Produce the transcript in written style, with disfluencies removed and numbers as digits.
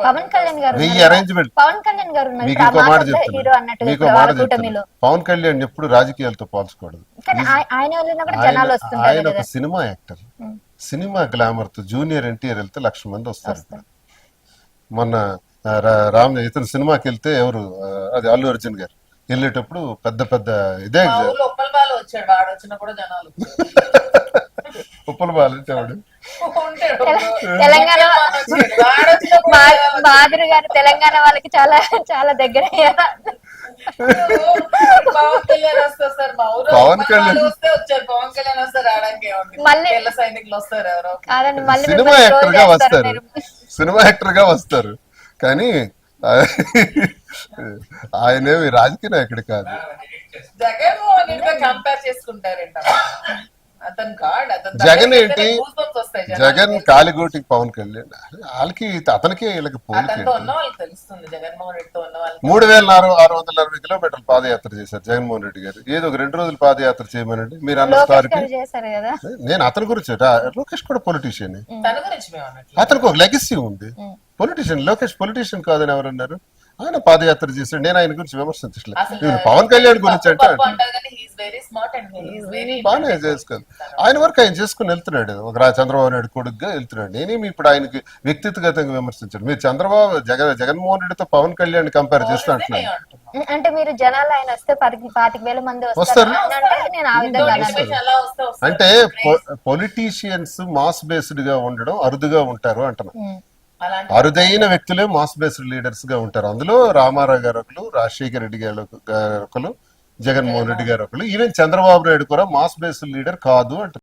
పవన్ కళ్యాణ్ గారు వెయ్యి అరేంజ్మెంట్. పవన్ కళ్యాణ్ గారు మీకు ఇంకో మాట హీరో అన్నట్టు మీకు మాట చెప్తాను, పవన్ కళ్యాణ్ ఎప్పుడు రాజకీయాలతో పోల్చకూడదు. ఆయన ఒక సినిమా యాక్టర్, సినిమా గ్లామర్ తో జూనియర్ ఎన్టీఆర్ వెళ్తే 1,00,000 మంది వస్తారు. మొన్న ఇతను సినిమాకి వెళ్తే ఎవరు, అది అల్లు అర్జున్ గారు వెళ్ళేటప్పుడు పెద్ద పెద్ద ఇదే ఉప్పల బాలు అంటే వాడు తెలంగాణ మాధురి గారు తెలంగాణ వాళ్ళకి చాలా చాలా దగ్గర పవన్ కళ్యాణ్ సినిమా యాక్టర్ గా వస్తారు, సినిమా యాక్టర్ గా వస్తారు, కానీ ఆయనేమి రాజకీయ నాయకుడు కాదు. జగన్ ఏంటి, జగన్ కాలిగోటికి పవన్ కళ్యాణ్ వాళ్ళకి అతనికి వీళ్ళకి పోలికి 3,660 కిలోమీటర్లు పాదయాత్ర చేశారు జగన్మోహన్ రెడ్డి గారు. ఏదో ఒక 2 రోజులు పాదయాత్ర చేయమనండి మీరు అన్న స్టార్కి. నేను అతని గురించి, లోకేష్ కూడా పొలిటీషియన్, అతనికి ఒక లెగసీ ఉంది. పొలిటీషియన్ లోకేష్ పొలిటీషియన్ కాదని ఎవరన్నారు? ఆయన పాదయాత్ర చేశాడు, నేను ఆయన గురించి విమర్శించట్లేదు. పవన్ కళ్యాణ్ గురించి అంటే బాగానే చేసుకోవాలి, ఆయన వరకు ఆయన చేసుకుని వెళ్తున్నాడు, ఒక చంద్రబాబు నాయుడు కొడుకుగా వెళ్తున్నాడు. నేనేమి ఇప్పుడు ఆయనకి వ్యక్తిగతంగా విమర్శించాడు. మీరు చంద్రబాబు జగన్మోహన్ రెడ్డితో పవన్ కళ్యాణ్ కంపేర్ చేస్తూ అంటున్నాను. అంటే మీరు జనాలు ఆయన వస్తే 25,000 మంది వస్తారు. వస్తారు అంటే పొలిటీషియన్స్ మాస్ బేస్డ్ గా ఉండడం అరుదుగా ఉంటారు అంటున్నాను. అరుదైన వ్యక్తులే మాస్ బేస్డ్ లీడర్స్ గా ఉంటారు. అందులో రామారావు గారు ఒకరు, రాజశేఖర రెడ్డి గారు ఒకరు, జగన్మోహన్ రెడ్డి గారు ఒకరు, ఈవెన్ చంద్రబాబు నాయుడు కూడా మాస్ బేస్డ్ లీడర్ కాదు అంటారు.